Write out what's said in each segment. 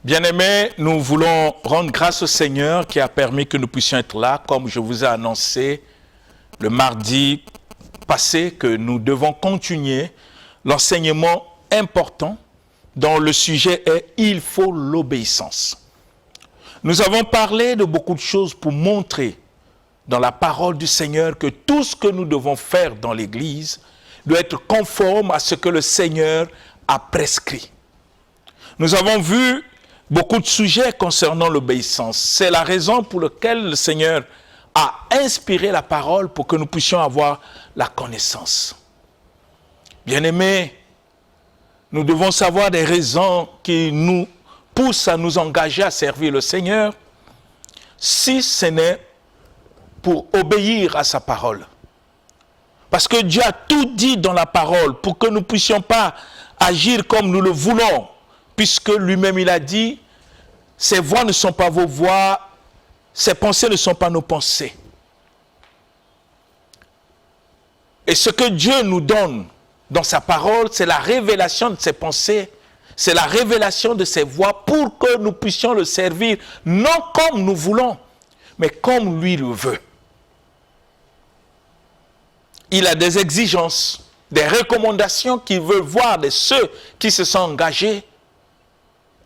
Bien-aimés, nous voulons rendre grâce au Seigneur qui a permis que nous puissions être là, comme je vous ai annoncé le mardi passé, que nous devons continuer l'enseignement important dont le sujet est « Il faut l'obéissance ». Nous avons parlé de beaucoup de choses pour montrer dans la parole du Seigneur que tout ce que nous devons faire dans l'Église doit être conforme à ce que le Seigneur a prescrit. Nous avons vu beaucoup de sujets concernant l'obéissance. C'est la raison pour laquelle le Seigneur a inspiré la parole pour que nous puissions avoir la connaissance. Bien-aimés, nous devons savoir des raisons qui nous poussent à nous engager à servir le Seigneur si ce n'est pour obéir à sa parole. Parce que Dieu a tout dit dans la parole pour que nous ne puissions pas agir comme nous le voulons, puisque lui-même il a dit, ses voix ne sont pas vos voix, ses pensées ne sont pas nos pensées. Et ce que Dieu nous donne dans sa parole, c'est la révélation de ses pensées, c'est la révélation de ses voix pour que nous puissions le servir, non comme nous voulons, mais comme lui le veut. Il a des exigences, des recommandations qu'il veut voir de ceux qui se sont engagés,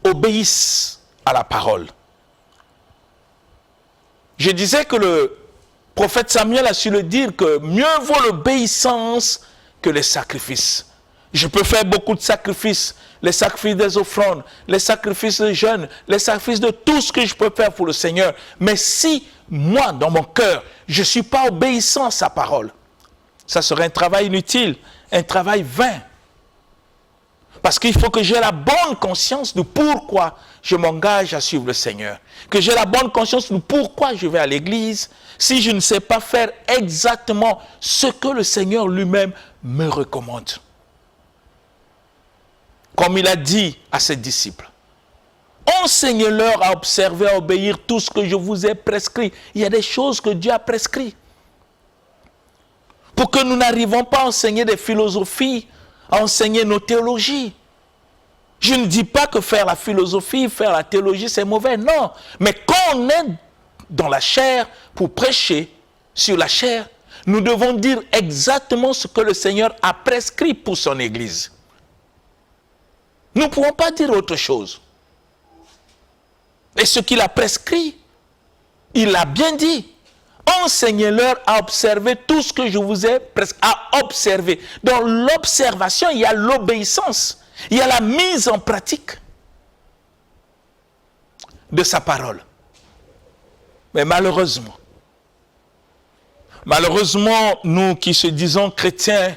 obéissent à la parole. Je disais que le prophète Samuel a su le dire que mieux vaut l'obéissance que les sacrifices. Je peux faire beaucoup de sacrifices, les sacrifices des offrandes, les sacrifices de jeûne, les sacrifices de tout ce que je peux faire pour le Seigneur. Mais si moi, dans mon cœur, je ne suis pas obéissant à sa parole, ça serait un travail inutile, un travail vain. Parce qu'il faut que j'ai la bonne conscience de pourquoi je m'engage à suivre le Seigneur. Que j'ai la bonne conscience de pourquoi je vais à l'église si je ne sais pas faire exactement ce que le Seigneur lui-même me recommande. Comme il a dit à ses disciples, enseignez-leur à observer, à obéir tout ce que je vous ai prescrit. Il y a des choses que Dieu a prescrites. Pour que nous n'arrivons pas à enseigner des philosophies, à enseigner nos théologies. Je ne dis pas que faire la philosophie, faire la théologie, c'est mauvais, non. Mais quand on est dans la chair pour prêcher sur la chair, nous devons dire exactement ce que le Seigneur a prescrit pour son Église. Nous ne pouvons pas dire autre chose. Et ce qu'il a prescrit, il l'a bien dit. Enseignez-leur à observer tout ce que je vous ai prescrit, à observer. Dans l'observation, il y a l'obéissance. Il y a la mise en pratique de sa parole. Mais malheureusement, nous qui se disons chrétiens,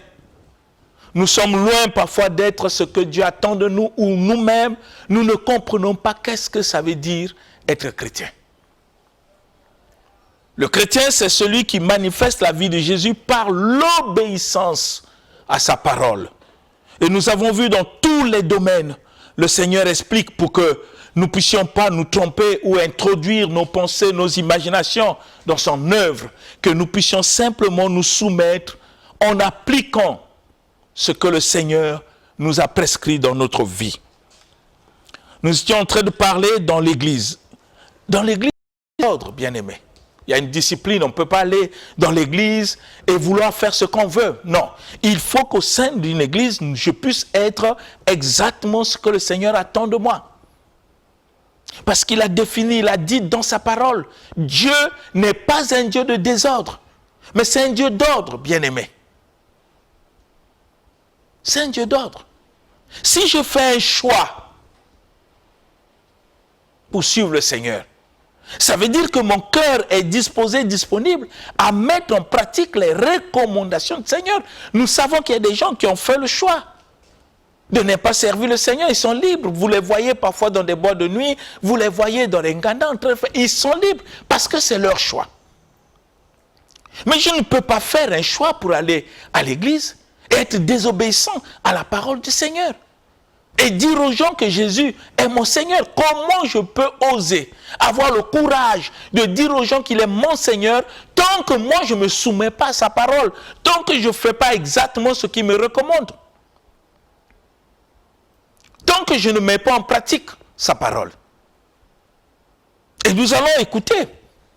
nous sommes loin parfois d'être ce que Dieu attend de nous, ou nous-mêmes, nous ne comprenons pas qu'est-ce que ça veut dire être chrétien. Le chrétien, c'est celui qui manifeste la vie de Jésus par l'obéissance à sa parole. Et nous avons vu dans tous les domaines, le Seigneur explique pour que nous ne puissions pas nous tromper ou introduire nos pensées, nos imaginations dans son œuvre, que nous puissions simplement nous soumettre en appliquant ce que le Seigneur nous a prescrit dans notre vie. Nous étions en train de parler dans l'Église. Dans l'Église, il y a l'ordre, bien-aimé. Il y a une discipline, on ne peut pas aller dans l'église et vouloir faire ce qu'on veut. Non, il faut qu'au sein d'une église, je puisse être exactement ce que le Seigneur attend de moi. Parce qu'il a défini, il a dit dans sa parole, Dieu n'est pas un Dieu de désordre, mais c'est un Dieu d'ordre, bien-aimé. C'est un Dieu d'ordre. Si je fais un choix pour suivre le Seigneur, ça veut dire que mon cœur est disposé, disponible à mettre en pratique les recommandations du Seigneur. Nous savons qu'il y a des gens qui ont fait le choix de ne pas servir le Seigneur. Ils sont libres. Vous les voyez parfois dans des boîtes de nuit, vous les voyez dans les Nganda. Ils sont libres parce que c'est leur choix. Mais je ne peux pas faire un choix pour aller à l'église et être désobéissant à la parole du Seigneur. Et dire aux gens que Jésus est mon Seigneur. Comment je peux oser avoir le courage de dire aux gens qu'il est mon Seigneur tant que moi je ne me soumets pas à sa parole, tant que je ne fais pas exactement ce qu'il me recommande, tant que je ne mets pas en pratique sa parole. Et nous allons écouter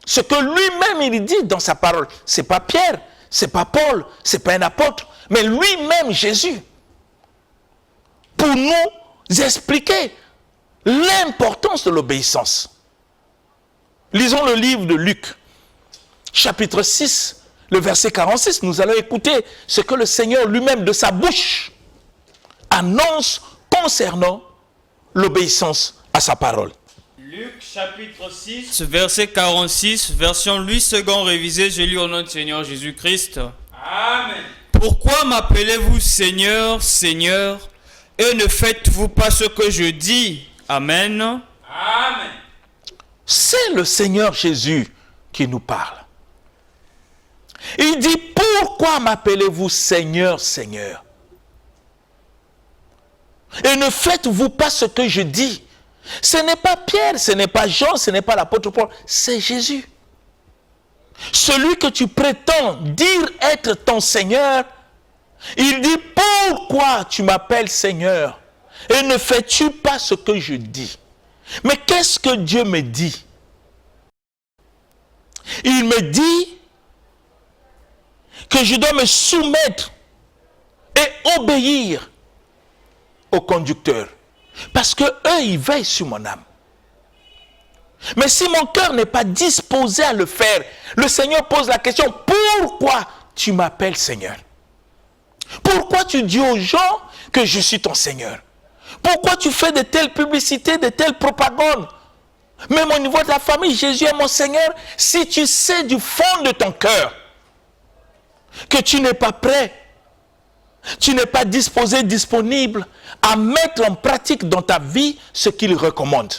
ce que lui-même il dit dans sa parole. Ce n'est pas Pierre, ce n'est pas Paul, ce n'est pas un apôtre, mais lui-même Jésus. Pour nous expliquer l'importance de l'obéissance. Lisons le livre de Luc, chapitre 6, le verset 46. Nous allons écouter ce que le Seigneur lui-même de sa bouche annonce concernant l'obéissance à sa parole. Luc chapitre 6, verset 46, version Louis II révisée, je lis au nom du Seigneur Jésus-Christ. Amen. Pourquoi m'appelez-vous Seigneur, Seigneur, et ne faites-vous pas ce que je dis? Amen. Amen. C'est le Seigneur Jésus qui nous parle. Il dit, pourquoi m'appelez-vous Seigneur, Seigneur? Et ne faites-vous pas ce que je dis? Ce n'est pas Pierre, ce n'est pas Jean, ce n'est pas l'apôtre Paul, c'est Jésus. Celui que tu prétends dire être ton Seigneur, il dit, pourquoi tu m'appelles Seigneur et ne fais-tu pas ce que je dis? Mais qu'est-ce que Dieu me dit? Il me dit que je dois me soumettre et obéir au conducteur. Parce que eux, ils veillent sur mon âme. Mais si mon cœur n'est pas disposé à le faire, le Seigneur pose la question, pourquoi tu m'appelles Seigneur? Pourquoi tu dis aux gens que je suis ton Seigneur? Pourquoi tu fais de telles publicités, de telles propagandes? Même au niveau de la famille, Jésus est mon Seigneur. Si tu sais du fond de ton cœur que tu n'es pas prêt, tu n'es pas disposé, disponible à mettre en pratique dans ta vie ce qu'il recommande.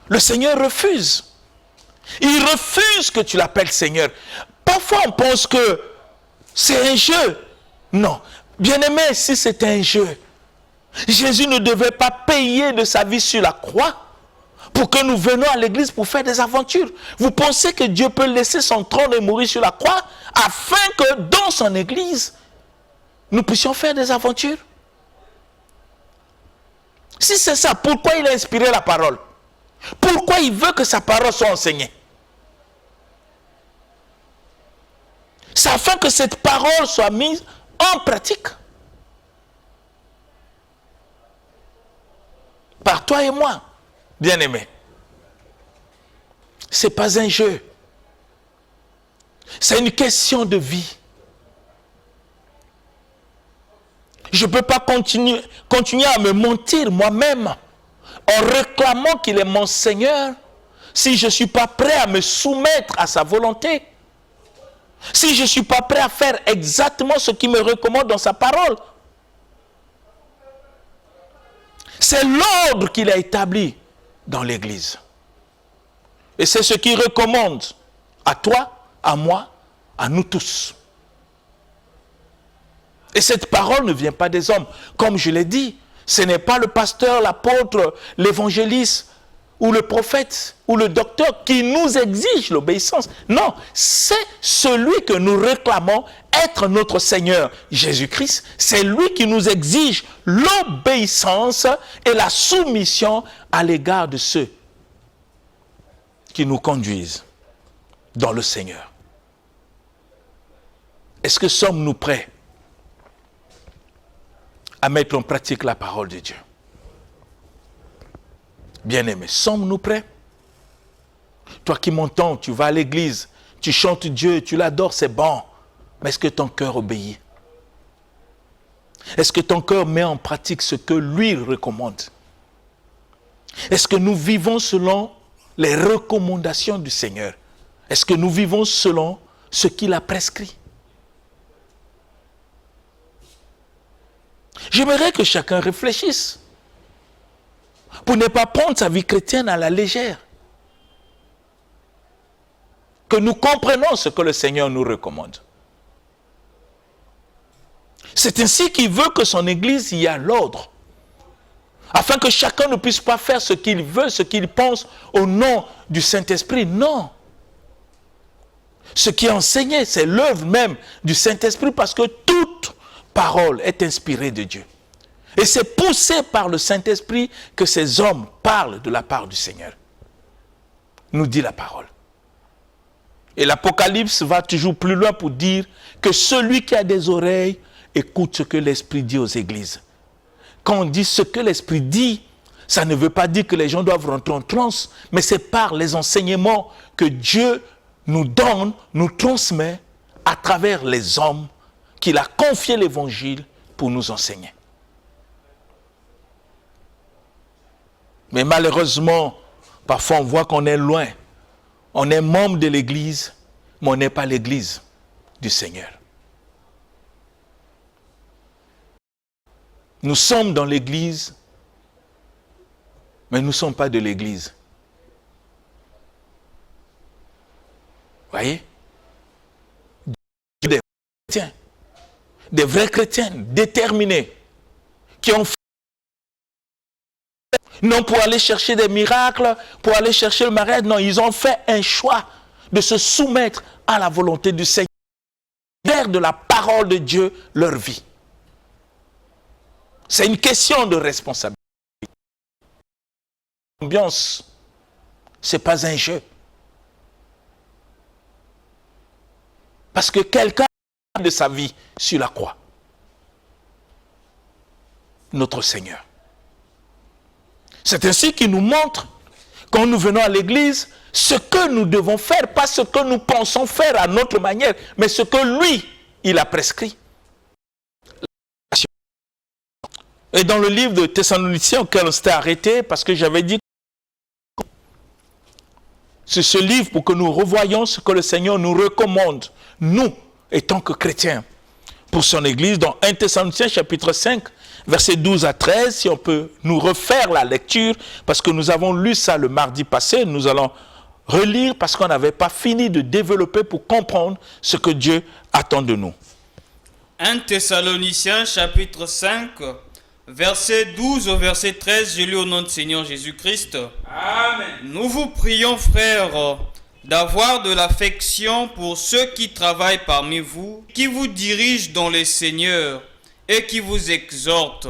Le Seigneur refuse. Il refuse que tu l'appelles Seigneur. Parfois on pense que c'est un jeu. Non. Bien-aimé, si c'était un jeu, Jésus ne devait pas payer de sa vie sur la croix pour que nous venions à l'église pour faire des aventures. Vous pensez que Dieu peut laisser son trône et mourir sur la croix afin que dans son église, nous puissions faire des aventures? Si c'est ça, pourquoi il a inspiré la parole? Pourquoi il veut que sa parole soit enseignée? C'est afin que cette parole soit mise en pratique. Par toi et moi, bien-aimés. Ce n'est pas un jeu. C'est une question de vie. Je ne peux pas continuer à me mentir moi-même en réclamant qu'il est mon Seigneur si je ne suis pas prêt à me soumettre à sa volonté. Si je ne suis pas prêt à faire exactement ce qu'il me recommande dans sa parole. C'est l'ordre qu'il a établi dans l'Église. Et c'est ce qu'il recommande à toi, à moi, à nous tous. Et cette parole ne vient pas des hommes. Comme je l'ai dit, ce n'est pas le pasteur, l'apôtre, l'évangéliste, ou le prophète, ou le docteur qui nous exige l'obéissance. Non, c'est celui que nous réclamons être notre Seigneur, Jésus-Christ. C'est lui qui nous exige l'obéissance et la soumission à l'égard de ceux qui nous conduisent dans le Seigneur. Est-ce que sommes-nous prêts à mettre en pratique la parole de Dieu? Bien-aimés, sommes-nous prêts? Toi qui m'entends, tu vas à l'église, tu chantes Dieu, tu l'adores, c'est bon. Mais est-ce que ton cœur obéit? Est-ce que ton cœur met en pratique ce que lui recommande? Est-ce que nous vivons selon les recommandations du Seigneur? Est-ce que nous vivons selon ce qu'il a prescrit? J'aimerais que chacun réfléchisse pour ne pas prendre sa vie chrétienne à la légère. Que nous comprenions ce que le Seigneur nous recommande. C'est ainsi qu'il veut que son Église y ait l'ordre. Afin que chacun ne puisse pas faire ce qu'il veut, ce qu'il pense au nom du Saint-Esprit. Non. Ce qui est enseigné, c'est l'œuvre même du Saint-Esprit parce que toute parole est inspirée de Dieu. Et c'est poussé par le Saint-Esprit que ces hommes parlent de la part du Seigneur. Nous dit la parole. Et l'Apocalypse va toujours plus loin pour dire que celui qui a des oreilles écoute ce que l'Esprit dit aux églises. Quand on dit ce que l'Esprit dit, ça ne veut pas dire que les gens doivent rentrer en transe, mais c'est par les enseignements que Dieu nous donne, nous transmet à travers les hommes qu'il a confié l'évangile pour nous enseigner. Mais malheureusement, parfois on voit qu'on est loin. On est membre de l'Église, mais on n'est pas l'Église du Seigneur. Nous sommes dans l'Église, mais nous ne sommes pas de l'Église. Vous voyez? Des chrétiens, des vrais chrétiens déterminés, qui ont fait, non pour aller chercher des miracles, pour aller chercher le mariage, non, ils ont fait un choix de se soumettre à la volonté du Seigneur, faire de la parole de Dieu leur vie. C'est une question de responsabilité. L'ambiance, ce n'est pas un jeu. Parce que quelqu'un a de sa vie sur la croix. Notre Seigneur. C'est ainsi qu'il nous montre, quand nous venons à l'église, ce que nous devons faire, pas ce que nous pensons faire à notre manière, mais ce que lui, il a prescrit. Et dans le livre de Thessaloniciens auquel on s'était arrêté, parce que j'avais dit, c'est ce livre pour que nous revoyions ce que le Seigneur nous recommande, nous, étant que chrétiens, pour son Église, dans 1 Thessaloniciens chapitre 5, versets 12 à 13, si on peut nous refaire la lecture, parce que nous avons lu ça le mardi passé, nous allons relire parce qu'on n'avait pas fini de développer pour comprendre ce que Dieu attend de nous. 1 Thessaloniciens chapitre 5, verset 12 au verset 13, j'ai lu au nom du Seigneur Jésus-Christ. Amen. Nous vous prions, frères, d'avoir de l'affection pour ceux qui travaillent parmi vous, qui vous dirigent dans les seigneurs et qui vous exhortent.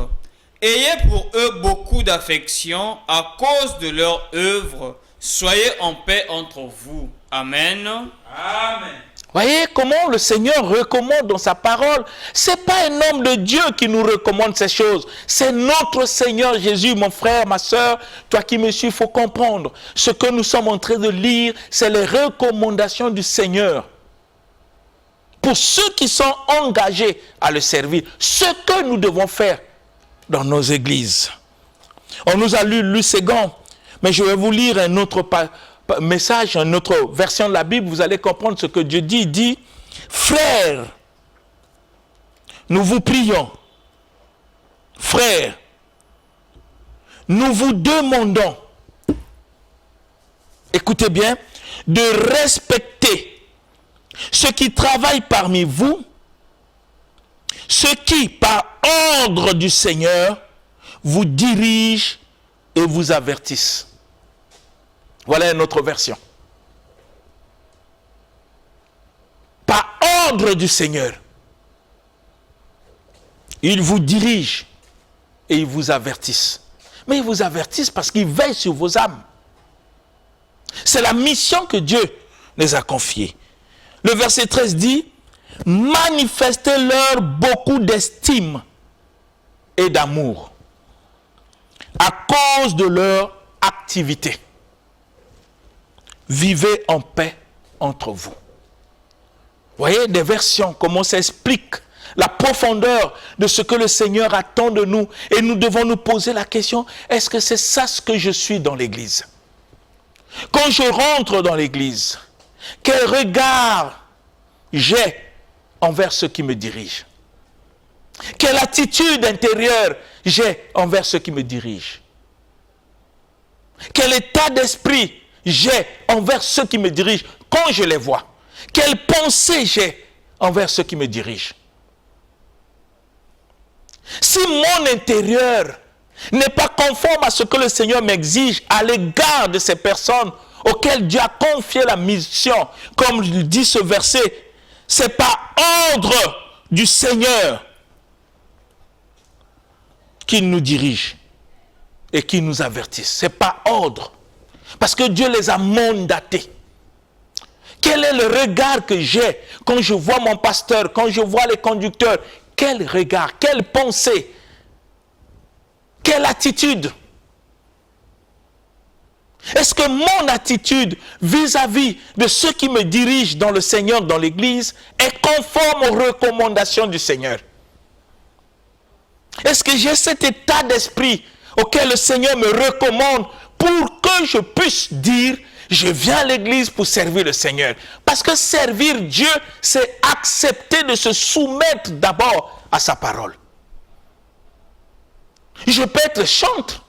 Ayez pour eux beaucoup d'affection à cause de leur œuvre. Soyez en paix entre vous. Amen. Amen. Voyez comment le Seigneur recommande dans sa parole. Ce n'est pas un homme de Dieu qui nous recommande ces choses. C'est notre Seigneur Jésus, mon frère, ma soeur. Toi qui me suis, il faut comprendre. Ce que nous sommes en train de lire, c'est les recommandations du Seigneur. Pour ceux qui sont engagés à le servir. Ce que nous devons faire dans nos églises. On nous a lu Ségan, mais je vais vous lire un autre message, une autre version de la Bible, vous allez comprendre ce que Dieu dit. Il dit, frères, nous vous prions, frères, nous vous demandons, écoutez bien, de respecter ceux qui travaillent parmi vous, ceux qui, par ordre du Seigneur, vous dirigent et vous avertissent. Voilà une autre version. Par ordre du Seigneur, ils vous dirigent et ils vous avertissent. Mais ils vous avertissent parce qu'ils veillent sur vos âmes. C'est la mission que Dieu les a confiée. Le verset 13 dit, manifestez-leur beaucoup d'estime et d'amour à cause de leur activité. Vivez en paix entre vous. Vous voyez des versions, comment ça explique la profondeur de ce que le Seigneur attend de nous. Et nous devons nous poser la question, est-ce que c'est ça ce que je suis dans l'église? Quand je rentre dans l'église, quel regard j'ai envers ceux qui me dirigent? Quelle attitude intérieure j'ai envers ceux qui me dirigent? Quel état d'esprit j'ai envers ceux qui me dirigent quand je les vois? Quelle pensée j'ai envers ceux qui me dirigent? Si mon intérieur n'est pas conforme à ce que le Seigneur m'exige à l'égard de ces personnes auxquelles Dieu a confié la mission, comme dit ce verset, c'est par ordre du Seigneur qu'ils nous dirigent et qu'ils nous avertissent. Ce n'est pas ordre. Parce que Dieu les a mandatés. Quel est le regard que j'ai quand je vois mon pasteur, quand je vois les conducteurs? Quel regard, quelle pensée, quelle attitude? Est-ce que mon attitude vis-à-vis de ceux qui me dirigent dans le Seigneur, dans l'Église, est conforme aux recommandations du Seigneur? Est-ce que j'ai cet état d'esprit auquel le Seigneur me recommande pour que je puisse dire, je viens à l'église pour servir le Seigneur? Parce que servir Dieu, c'est accepter de se soumettre d'abord à sa parole. Je peux être chantre,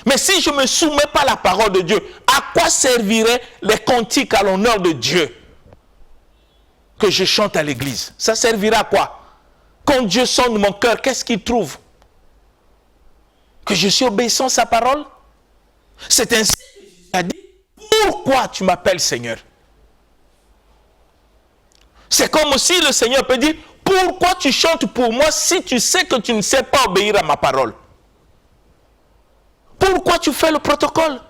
mais si je ne me soumets pas à la parole de Dieu, à quoi serviraient les cantiques à l'honneur de Dieu que je chante à l'église? Ça servira à quoi? Quand Dieu sonde mon cœur, qu'est-ce qu'il trouve? Que je suis obéissant à sa parole? C'est ainsi que Jésus a dit, pourquoi tu m'appelles Seigneur? C'est comme si le Seigneur peut dire, pourquoi tu chantes pour moi si tu sais que tu ne sais pas obéir à ma parole? Pourquoi tu fais le protocole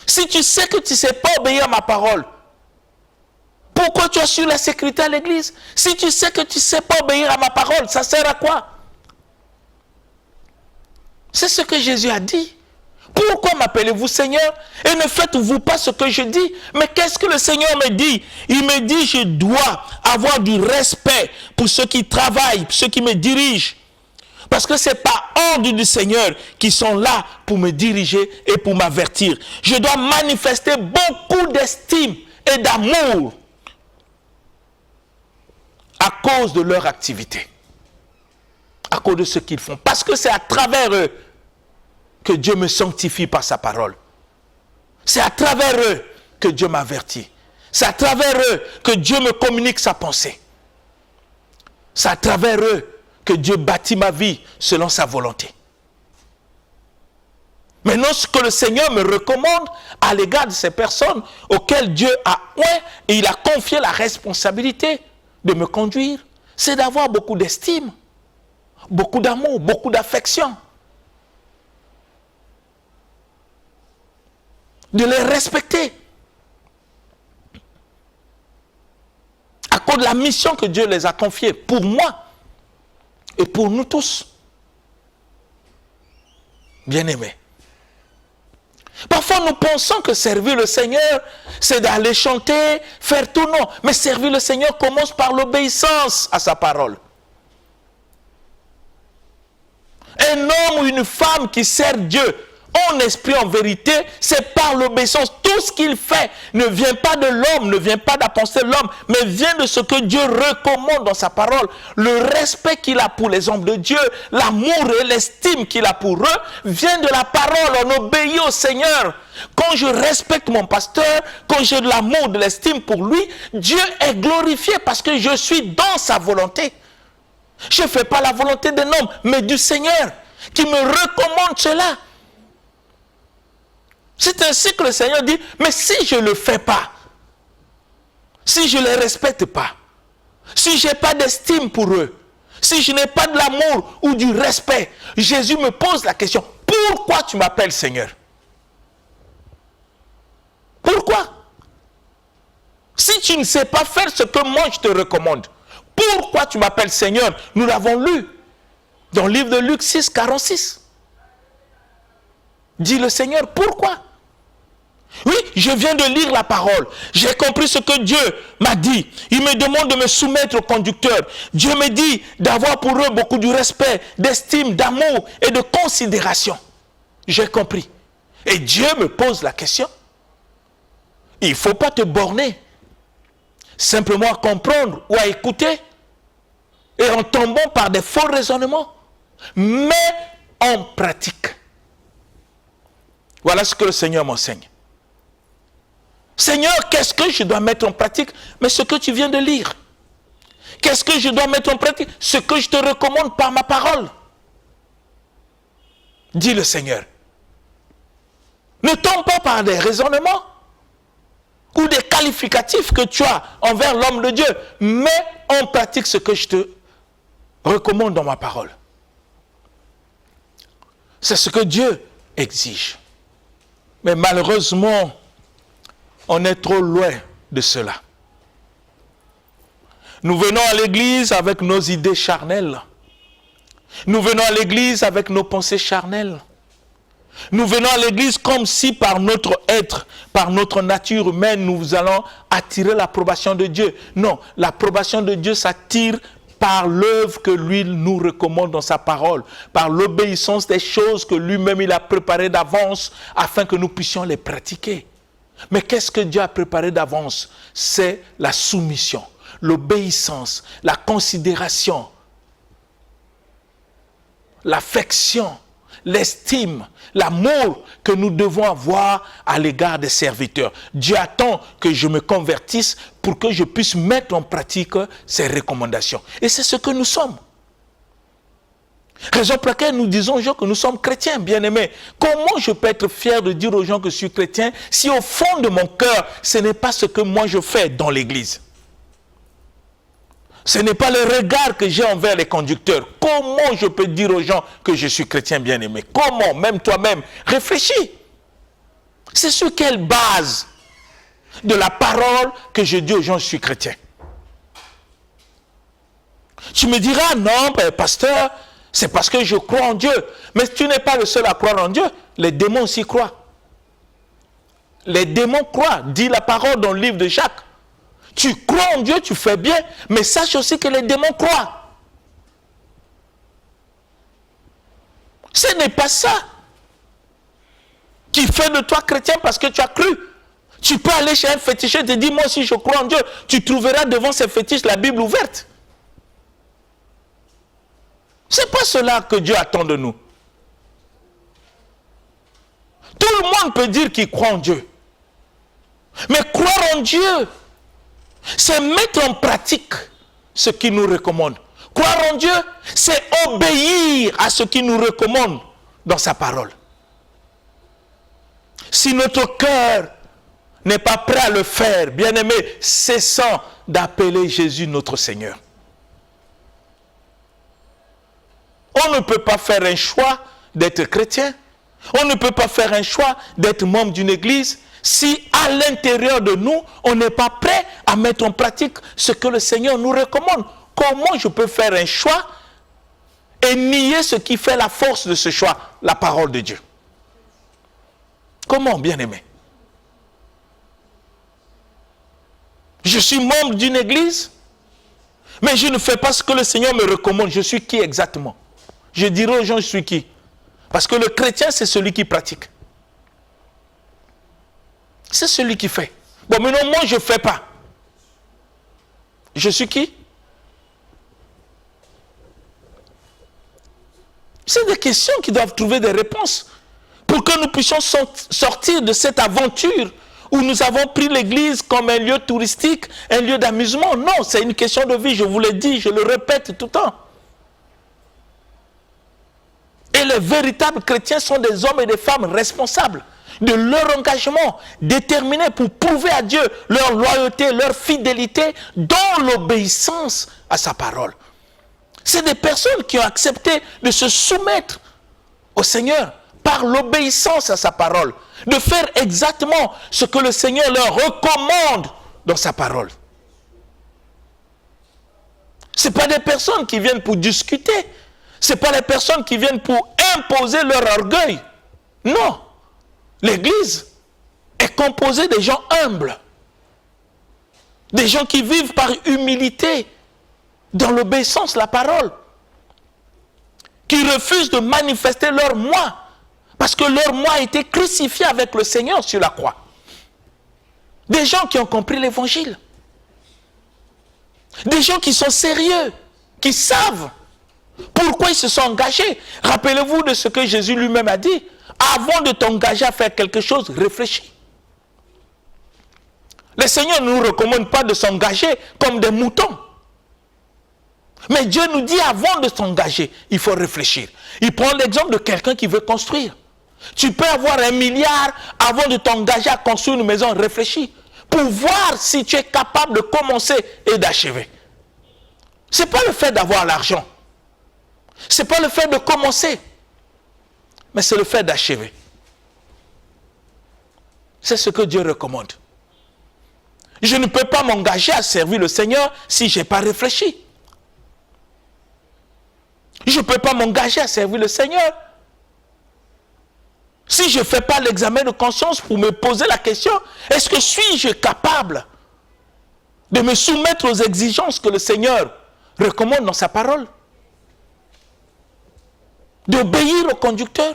si tu sais que tu ne sais pas obéir à ma parole? Pourquoi tu assures la sécurité à l'église si tu sais que tu ne sais pas obéir à ma parole? Ça sert à quoi? C'est ce que Jésus a dit. Pourquoi m'appelez-vous Seigneur et ne faites-vous pas ce que je dis? Mais qu'est-ce que le Seigneur me dit? Il me dit, je dois avoir du respect pour ceux qui travaillent, pour ceux qui me dirigent. Parce que ce n'est pas ordre du Seigneur qui sont là pour me diriger et pour m'avertir. Je dois manifester beaucoup d'estime et d'amour à cause de leur activité. À cause de ce qu'ils font. Parce que c'est à travers eux que Dieu me sanctifie par sa parole. C'est à travers eux que Dieu m'avertit. C'est à travers eux que Dieu me communique sa pensée. C'est à travers eux que Dieu bâtit ma vie selon sa volonté. Maintenant, ce que le Seigneur me recommande à l'égard de ces personnes auxquelles Dieu a oint et il a confié la responsabilité de me conduire, c'est d'avoir beaucoup d'estime, beaucoup d'amour, beaucoup d'affection. De les respecter. À cause de la mission que Dieu les a confiée pour moi et pour nous tous. Bien-aimés. Parfois nous pensons que servir le Seigneur, c'est d'aller chanter, faire tout, non. Mais servir le Seigneur commence par l'obéissance à sa parole. Un homme ou une femme qui sert Dieu en esprit, en vérité, c'est par l'obéissance. Tout ce qu'il fait ne vient pas de l'homme, ne vient pas de la pensée de l'homme, mais vient de ce que Dieu recommande dans sa parole. Le respect qu'il a pour les hommes de Dieu, l'amour et l'estime qu'il a pour eux, vient de la parole. On obéit au Seigneur. Quand je respecte mon pasteur, quand j'ai de l'amour, de l'estime pour lui, Dieu est glorifié parce que je suis dans sa volonté. Je ne fais pas la volonté d'un homme, mais du Seigneur qui me recommande cela. C'est ainsi que le Seigneur dit, mais si je ne le fais pas, si je ne les respecte pas, si je n'ai pas d'estime pour eux, si je n'ai pas de l'amour ou du respect, Jésus me pose la question, pourquoi tu m'appelles Seigneur? Pourquoi? Si tu ne sais pas faire ce que moi je te recommande, pourquoi tu m'appelles Seigneur? Nous l'avons lu dans le livre de Luc 6, 46. Dit le Seigneur, pourquoi? Oui, je viens de lire la parole. J'ai compris ce que Dieu m'a dit. Il me demande de me soumettre au conducteur. Dieu me dit d'avoir pour eux beaucoup de respect, d'estime, d'amour et de considération. J'ai compris. Et Dieu me pose la question. Il ne faut pas te borner simplement à comprendre ou à écouter et en tombant par des faux raisonnements, mais en pratique. Voilà ce que le Seigneur m'enseigne. Seigneur, qu'est-ce que je dois mettre en pratique? Mais ce que tu viens de lire. Qu'est-ce que je dois mettre en pratique? Ce que je te recommande par ma parole. Dit le Seigneur. Ne tombe pas par des raisonnements ou des qualificatifs que tu as envers l'homme de Dieu. Mets en pratique ce que je te recommande dans ma parole. C'est ce que Dieu exige. Mais malheureusement, on est trop loin de cela. Nous venons à l'église avec nos idées charnelles. Nous venons à l'église avec nos pensées charnelles. Nous venons à l'église comme si par notre être, par notre nature humaine, nous allons attirer l'approbation de Dieu. Non, l'approbation de Dieu s'attire par l'œuvre que lui nous recommande dans sa parole, par l'obéissance des choses que lui-même il a préparées d'avance afin que nous puissions les pratiquer. Mais qu'est-ce que Dieu a préparé d'avance? C'est la soumission, l'obéissance, la considération, l'affection, l'estime, l'amour que nous devons avoir à l'égard des serviteurs. Dieu attend que je me convertisse pour que je puisse mettre en pratique ses recommandations. Et c'est ce que nous sommes. Raison pour laquelle nous disons aux gens que nous sommes chrétiens, bien-aimés. Comment je peux être fier de dire aux gens que je suis chrétien si au fond de mon cœur, ce n'est pas ce que moi je fais dans l'église? Ce n'est pas le regard que j'ai envers les conducteurs. Comment je peux dire aux gens que je suis chrétien bien-aimé? Comment? Même toi-même, réfléchis. C'est sur quelle base de la parole que je dis aux gens que je suis chrétien? Tu me diras, non, pasteur, c'est parce que je crois en Dieu. Mais tu n'es pas le seul à croire en Dieu. Les démons aussi croient. Les démons croient, dit la parole dans le livre de Jacques. Tu crois en Dieu, tu fais bien, mais sache aussi que les démons croient. Ce n'est pas ça qui fait de toi chrétien parce que tu as cru. Tu peux aller chez un féticheur et te dire, moi aussi je crois en Dieu. Tu trouveras devant ces fétiches la Bible ouverte. Ce n'est pas cela que Dieu attend de nous. Tout le monde peut dire qu'il croit en Dieu. Mais croire en Dieu, c'est mettre en pratique ce qu'il nous recommande. Croire en Dieu, c'est obéir à ce qu'il nous recommande dans sa parole. Si notre cœur n'est pas prêt à le faire, bien-aimé, cessons d'appeler Jésus notre Seigneur. On ne peut pas faire un choix d'être chrétien. On ne peut pas faire un choix d'être membre d'une église si à l'intérieur de nous, on n'est pas prêt à mettre en pratique ce que le Seigneur nous recommande. Comment je peux faire un choix et nier ce qui fait la force de ce choix, la parole de Dieu? Comment, bien-aimé? Je suis membre d'une église, mais je ne fais pas ce que le Seigneur me recommande. Je suis qui exactement? Je dirai aux gens, je suis qui? Parce que le chrétien, c'est celui qui pratique. C'est celui qui fait. Bon, maintenant, moi, je ne fais pas. Je suis qui? C'est des questions qui doivent trouver des réponses pour que nous puissions sortir de cette aventure où nous avons pris l'église comme un lieu touristique, un lieu d'amusement. Non, c'est une question de vie, je vous l'ai dit, je le répète tout le temps. Et les véritables chrétiens sont des hommes et des femmes responsables de leur engagement, déterminés pour prouver à Dieu leur loyauté, leur fidélité dans l'obéissance à sa parole. C'est des personnes qui ont accepté de se soumettre au Seigneur par l'obéissance à sa parole, de faire exactement ce que le Seigneur leur recommande dans sa parole. Ce n'est pas des personnes qui viennent pour discuter, ce n'est pas des personnes qui viennent pour imposer leur orgueil. Non. L'Église est composée de gens humbles, des gens qui vivent par humilité, dans l'obéissance à la parole, qui refusent de manifester leur moi, parce que leur moi a été crucifié avec le Seigneur sur la croix. Des gens qui ont compris l'évangile, des gens qui sont sérieux, qui savent pourquoi ils se sont engagés. Rappelez-vous de ce que Jésus lui-même a dit. Avant de t'engager à faire quelque chose, réfléchis. Le Seigneur ne nous recommande pas de s'engager comme des moutons. Mais Dieu nous dit avant de s'engager, il faut réfléchir. Il prend l'exemple de quelqu'un qui veut construire. Tu peux avoir 1 milliard avant de t'engager à construire une maison, réfléchis. Pour voir si tu es capable de commencer et d'achever. Ce n'est pas le fait d'avoir l'argent. Ce n'est pas le fait de commencer. mais c'est le fait d'achever. C'est ce que Dieu recommande. Je ne peux pas m'engager à servir le Seigneur si je n'ai pas réfléchi. Je ne peux pas m'engager à servir le Seigneur si je ne fais pas l'examen de conscience pour me poser la question, est-ce que suis-je capable de me soumettre aux exigences que le Seigneur recommande dans sa parole? D'obéir au conducteur?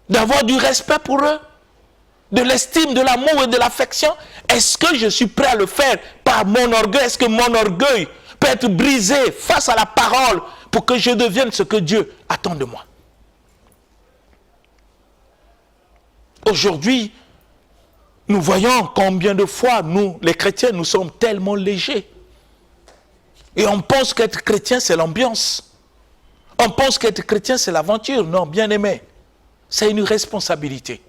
D'avoir du respect pour eux? De l'estime, de l'amour et de l'affection? Est-ce que je suis prêt à le faire par mon orgueil? Est-ce que mon orgueil peut être brisé face à la parole pour que je devienne ce que Dieu attend de moi? Aujourd'hui, nous voyons combien de fois nous, les chrétiens, nous sommes tellement légers. Et on pense qu'être chrétien, c'est l'ambiance. On pense qu'être chrétien, c'est l'aventure. Non, bien aimé, c'est une responsabilité.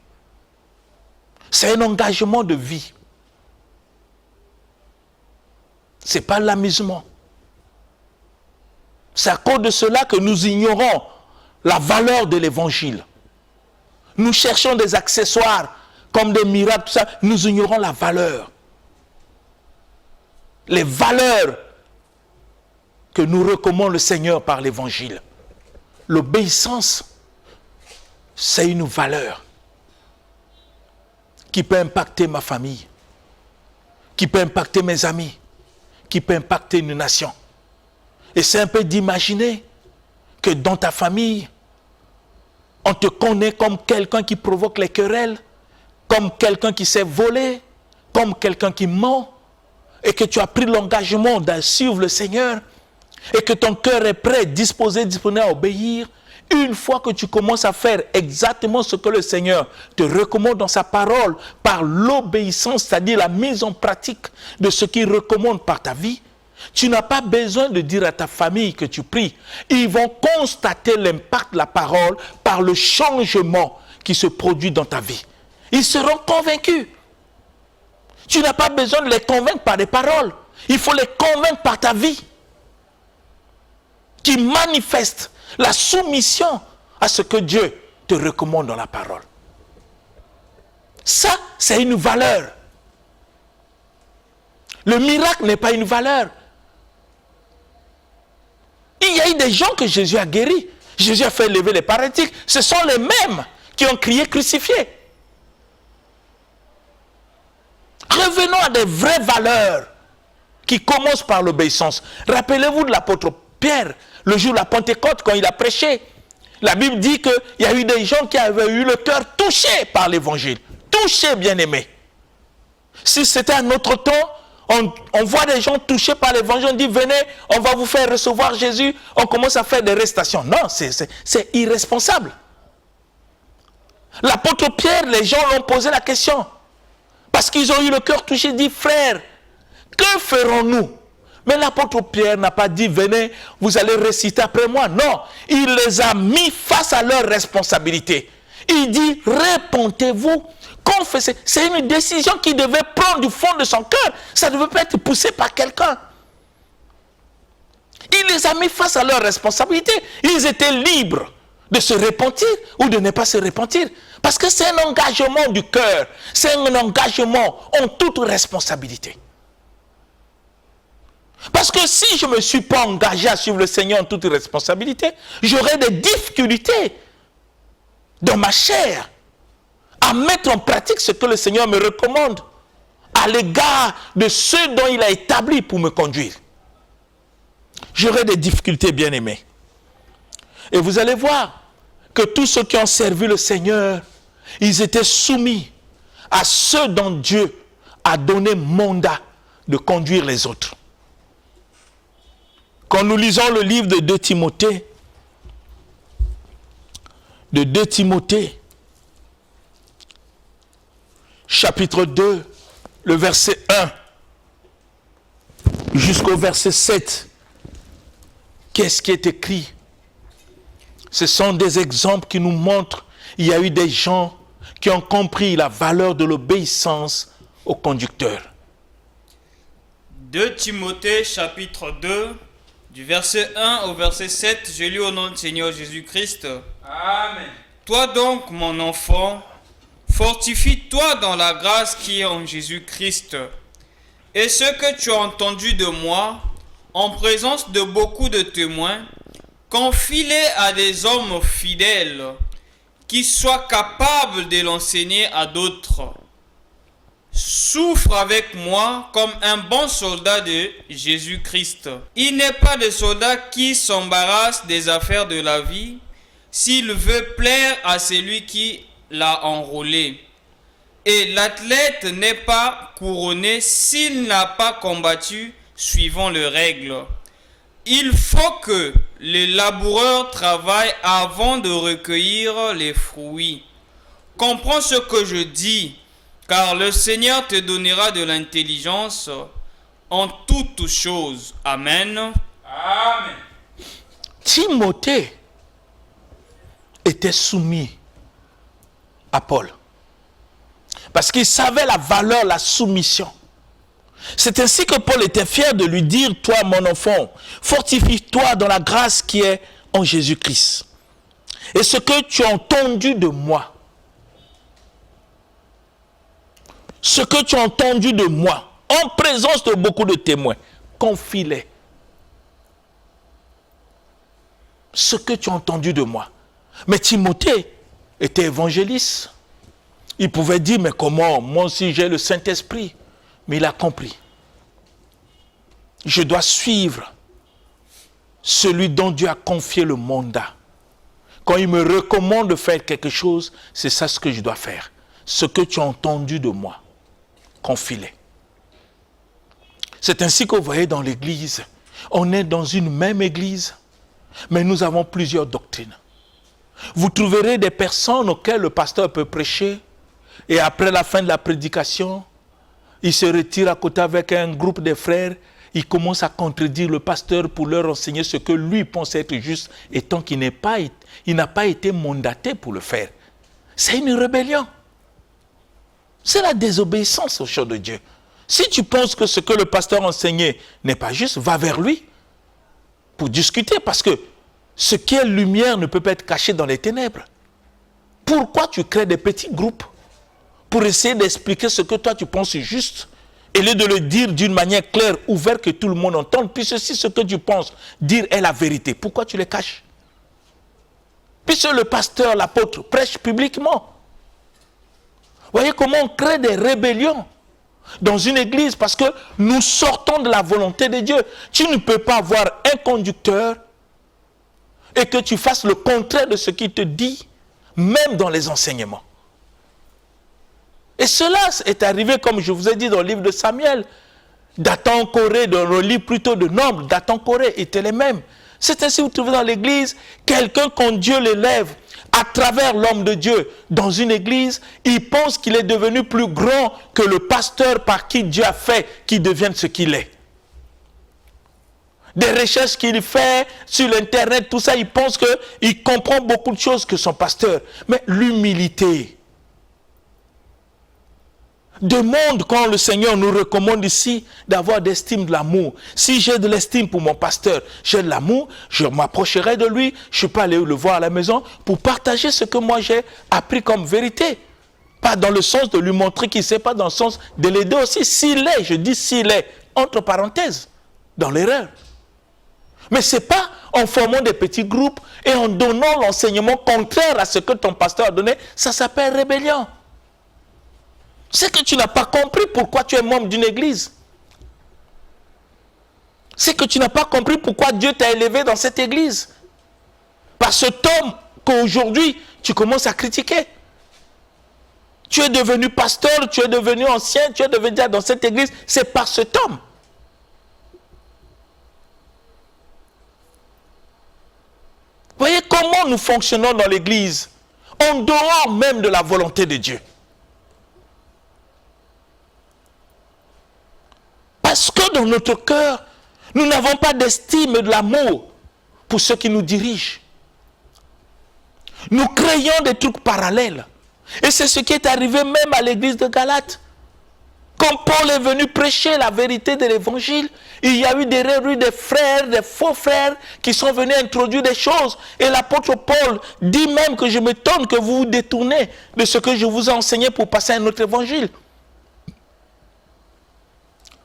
C'est un engagement de vie. Ce n'est pas l'amusement. C'est à cause de cela que nous ignorons la valeur de l'évangile. Nous cherchons des accessoires comme des miracles, tout ça. Nous ignorons la valeur. Les valeurs que nous recommande le Seigneur par l'évangile. L'obéissance, c'est une valeur qui peut impacter ma famille, qui peut impacter mes amis, qui peut impacter une nation. Et c'est un peu d'imaginer que dans ta famille, on te connaît comme quelqu'un qui provoque les querelles, comme quelqu'un qui s'est volé, comme quelqu'un qui ment, et que tu as pris l'engagement de suivre le Seigneur, et que ton cœur est prêt, disposé à obéir. Une fois que tu commences à faire exactement ce que le Seigneur te recommande dans sa parole, par l'obéissance, c'est-à-dire la mise en pratique de ce qu'il recommande par ta vie, tu n'as pas besoin de dire à ta famille que tu pries. Ils vont constater l'impact de la parole par le changement qui se produit dans ta vie. Ils seront convaincus. Tu n'as pas besoin de les convaincre par des paroles. Il faut les convaincre par ta vie, qui manifeste la soumission à ce que Dieu te recommande dans la parole. Ça, c'est une valeur. Le miracle n'est pas une valeur. Il y a eu des gens que Jésus a guéris. Jésus a fait lever les paralytiques. Ce sont les mêmes qui ont crié crucifié. Revenons à des vraies valeurs qui commencent par l'obéissance. Rappelez-vous de l'apôtre Pierre, le jour de la Pentecôte, quand il a prêché. La Bible dit qu'il y a eu des gens qui avaient eu le cœur touché par l'évangile. Touché, bien-aimé. Si c'était un autre temps, on voit des gens touchés par l'évangile, on dit venez, on va vous faire recevoir Jésus, on commence à faire des arrestations. Non, c'est irresponsable. L'apôtre Pierre, les gens l'ont posé la question. Parce qu'ils ont eu le cœur touché, dit frère, que ferons-nous? Mais l'apôtre Pierre n'a pas dit venez, vous allez réciter après moi. Non, il les a mis face à leurs responsabilités. Il dit répentez-vous, confessez. C'est une décision qu'il devait prendre du fond de son cœur. Ça ne devait pas être poussé par quelqu'un. Il les a mis face à leurs responsabilités. Ils étaient libres de se repentir ou de ne pas se repentir. Parce que c'est un engagement du cœur. C'est un engagement en toute responsabilité. Parce que si je ne me suis pas engagé à suivre le Seigneur en toute responsabilité, j'aurai des difficultés dans ma chair à mettre en pratique ce que le Seigneur me recommande à l'égard de ceux dont il a établi pour me conduire. J'aurai des difficultés, bien-aimés. Et vous allez voir que tous ceux qui ont servi le Seigneur, ils étaient soumis à ceux dont Dieu a donné mandat de conduire les autres. Quand nous lisons le livre de 2 Timothée, chapitre 2, le verset 1 jusqu'au verset 7, qu'est-ce qui est écrit? Ce sont des exemples qui nous montrent qu'il y a eu des gens qui ont compris la valeur de l'obéissance au conducteur. 2 Timothée chapitre 2, Du verset 1 au verset 7, je lis au nom du Seigneur Jésus-Christ. Amen. Toi donc, mon enfant, fortifie-toi dans la grâce qui est en Jésus-Christ. Et ce que tu as entendu de moi, en présence de beaucoup de témoins, confie-le à des hommes fidèles, qui soient capables de l'enseigner à d'autres. Souffre avec moi comme un bon soldat de Jésus-Christ. Il n'est pas de soldat qui s'embarrasse des affaires de la vie s'il veut plaire à celui qui l'a enrôlé. Et l'athlète n'est pas couronné s'il n'a pas combattu suivant les règles. Il faut que les laboureurs travaillent avant de recueillir les fruits. Comprends ce que je dis, car le Seigneur te donnera de l'intelligence en toutes choses. Amen. Amen. Timothée était soumis à Paul. Parce qu'il savait la valeur, la soumission. C'est ainsi que Paul était fier de lui dire, toi mon enfant, fortifie-toi dans la grâce qui est en Jésus-Christ. Et ce que tu as entendu de moi, ce que tu as entendu de moi, en présence de beaucoup de témoins, confie-les. Ce que tu as entendu de moi. Mais Timothée était évangéliste. Il pouvait dire, mais comment? Moi aussi j'ai le Saint-Esprit. Mais il a compris. Je dois suivre celui dont Dieu a confié le mandat. Quand il me recommande de faire quelque chose, c'est ça ce que je dois faire. Ce que tu as entendu de moi, confie-les. C'est ainsi que vous voyez dans l'église, on est dans une même église, mais nous avons plusieurs doctrines. Vous trouverez des personnes auxquelles le pasteur peut prêcher, et après la fin de la prédication, il se retire à côté avec un groupe de frères, il commence à contredire le pasteur pour leur enseigner ce que lui pense être juste, et tant qu'il n'a pas été mandaté pour le faire. C'est une rébellion. C'est la désobéissance aux choses de Dieu. Si tu penses que ce que le pasteur enseignait n'est pas juste, va vers lui pour discuter, parce que ce qui est lumière ne peut pas être caché dans les ténèbres. Pourquoi tu crées des petits groupes pour essayer d'expliquer ce que toi tu penses juste, et lieu de le dire d'une manière claire, ouverte, que tout le monde entende, puisque si ce que tu penses dire est la vérité, pourquoi tu les caches? Puisque le pasteur, l'apôtre, prêche publiquement. Voyez comment on crée des rébellions dans une église, parce que nous sortons de la volonté de Dieu. Tu ne peux pas avoir un conducteur et que tu fasses le contraire de ce qu'il te dit, même dans les enseignements. Et cela est arrivé, comme je vous ai dit dans le livre de Samuel. Dathan, Corée, dans le livre plutôt de Nombre, Dathan, Corée étaient les mêmes. C'est ainsi que vous trouvez dans l'église, quelqu'un quand Dieu l'élève à travers l'homme de Dieu dans une église, il pense qu'il est devenu plus grand que le pasteur par qui Dieu a fait qu'il devienne ce qu'il est. Des recherches qu'il fait sur l'internet, tout ça, il pense qu'il comprend beaucoup de choses que son pasteur. Mais l'humilité demande, quand le Seigneur nous recommande ici d'avoir d'estime, de l'amour. Si j'ai de l'estime pour mon pasteur, j'ai de l'amour, je m'approcherai de lui, je peux aller le voir à la maison pour partager ce que moi j'ai appris comme vérité. Pas dans le sens de lui montrer qu'il ne sait pas, dans le sens de l'aider aussi, s'il est, je dis s'il est, entre parenthèses, dans l'erreur. Mais ce n'est pas en formant des petits groupes et en donnant l'enseignement contraire à ce que ton pasteur a donné, ça s'appelle rébellion. C'est que tu n'as pas compris pourquoi tu es membre d'une église. C'est que tu n'as pas compris pourquoi Dieu t'a élevé dans cette église. Par cet homme qu'aujourd'hui tu commences à critiquer. Tu es devenu pasteur, tu es devenu ancien, tu es devenu dans cette église, c'est par cet homme. Voyez comment nous fonctionnons dans l'église, en dehors même de la volonté de Dieu. Parce que dans notre cœur, nous n'avons pas d'estime et de l'amour pour ceux qui nous dirigent. Nous créons des trucs parallèles. Et c'est ce qui est arrivé même à l'église de Galate. Quand Paul est venu prêcher la vérité de l'évangile, Il y a eu des frères, des faux frères qui sont venus introduire des choses. Et l'apôtre Paul dit même que je m'étonne que vous vous détournez de ce que je vous ai enseigné pour passer à un autre évangile.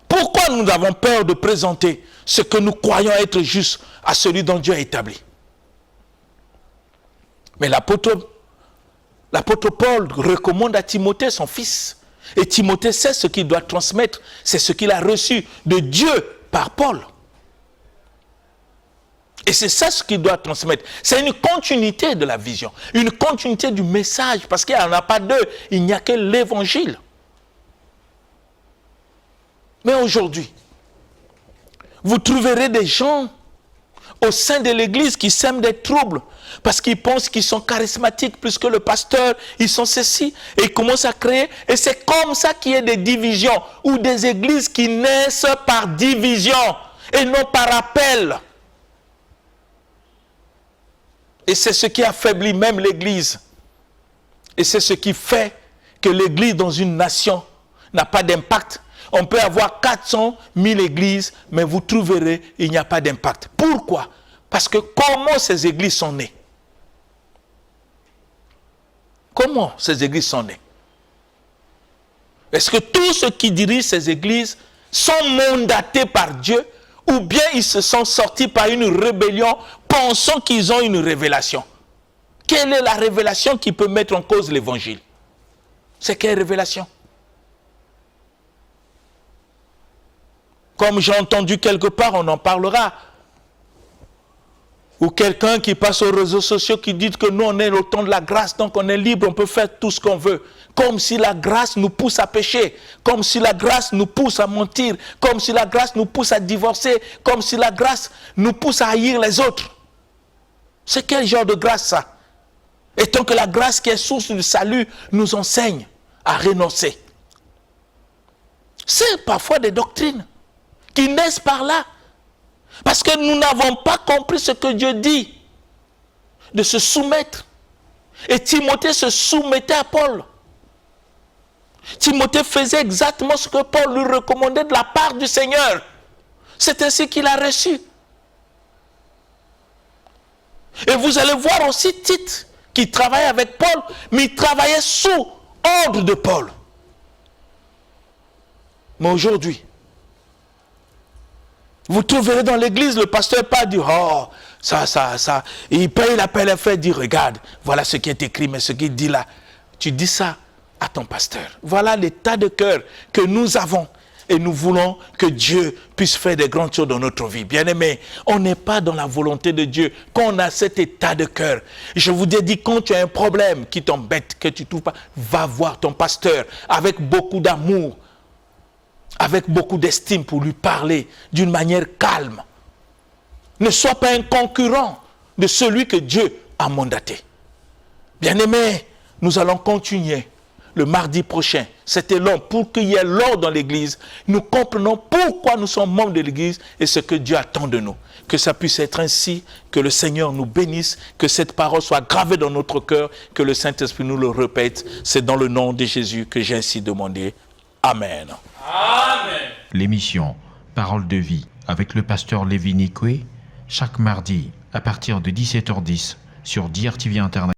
Pourquoi nous avons peur de présenter ce que nous croyons être juste à celui dont Dieu a établi? Mais l'apôtre Paul recommande à Timothée, son fils. Et Timothée sait ce qu'il doit transmettre. C'est ce qu'il a reçu de Dieu par Paul. Et c'est ça ce qu'il doit transmettre. C'est une continuité de la vision. Une continuité du message. Parce qu'il n'y en a pas deux. Il n'y a que l'évangile. Mais aujourd'hui, vous trouverez des gens au sein de l'église qui sèment des troubles parce qu'ils pensent qu'ils sont charismatiques plus que le pasteur, ils sont ceci, et ils commencent à créer, et c'est comme ça qu'il y a des divisions, ou des églises qui naissent par division, et non par appel. Et c'est ce qui affaiblit même l'église. Et c'est ce qui fait que l'église dans une nation n'a pas d'impact. On peut avoir 400 000 églises, mais vous trouverez, il n'y a pas d'impact. Pourquoi? Parce que comment ces églises sont nées? Comment ces églises sont nées? Est-ce que tous ceux qui dirigent ces églises sont mandatés par Dieu, ou bien ils se sont sortis par une rébellion pensant qu'ils ont une révélation? Quelle est la révélation qui peut mettre en cause l'évangile? C'est quelle révélation? Comme j'ai entendu quelque part, on en parlera. Ou quelqu'un qui passe aux réseaux sociaux qui dit que nous on est au temps de la grâce, donc on est libre, on peut faire tout ce qu'on veut. Comme si la grâce nous pousse à pécher, comme si la grâce nous pousse à mentir, comme si la grâce nous pousse à divorcer, comme si la grâce nous pousse à haïr les autres. C'est quel genre de grâce ça? Et tant que la grâce qui est source du salut nous enseigne à renoncer. C'est parfois des doctrines qui naissent par là. Parce que nous n'avons pas compris ce que Dieu dit, de se soumettre. Et Timothée se soumettait à Paul. Timothée faisait exactement ce que Paul lui recommandait de la part du Seigneur. C'est ainsi qu'il a reçu. Et vous allez voir aussi Tite, qui travaillait avec Paul, mais il travaillait sous ordre de Paul. Mais aujourd'hui, vous trouverez dans l'église, le pasteur pas dire, oh, ça, il paye l'appel à faire, dit, regarde, voilà ce qui est écrit, mais ce qu'il dit là, tu dis ça à ton pasteur. Voilà l'état de cœur que nous avons, et nous voulons que Dieu puisse faire des grandes choses dans notre vie. Bien-aimés, on n'est pas dans la volonté de Dieu quand on a cet état de cœur. Je vous ai dit, quand tu as un problème qui t'embête, que tu ne trouves pas, va voir ton pasteur avec beaucoup d'amour, avec beaucoup d'estime pour lui parler d'une manière calme. Ne sois pas un concurrent de celui que Dieu a mandaté. Bien-aimés, nous allons continuer le mardi prochain. C'était long pour qu'il y ait l'ordre dans l'église. Nous comprenons pourquoi nous sommes membres de l'église et ce que Dieu attend de nous. Que ça puisse être ainsi, que le Seigneur nous bénisse, que cette parole soit gravée dans notre cœur, que le Saint-Esprit nous le répète. C'est dans le nom de Jésus que j'ai ainsi demandé. Amen. Amen. L'émission Parole de vie avec le pasteur Lévi Nikwe, chaque mardi à partir de 17h10 sur DRTV Internet.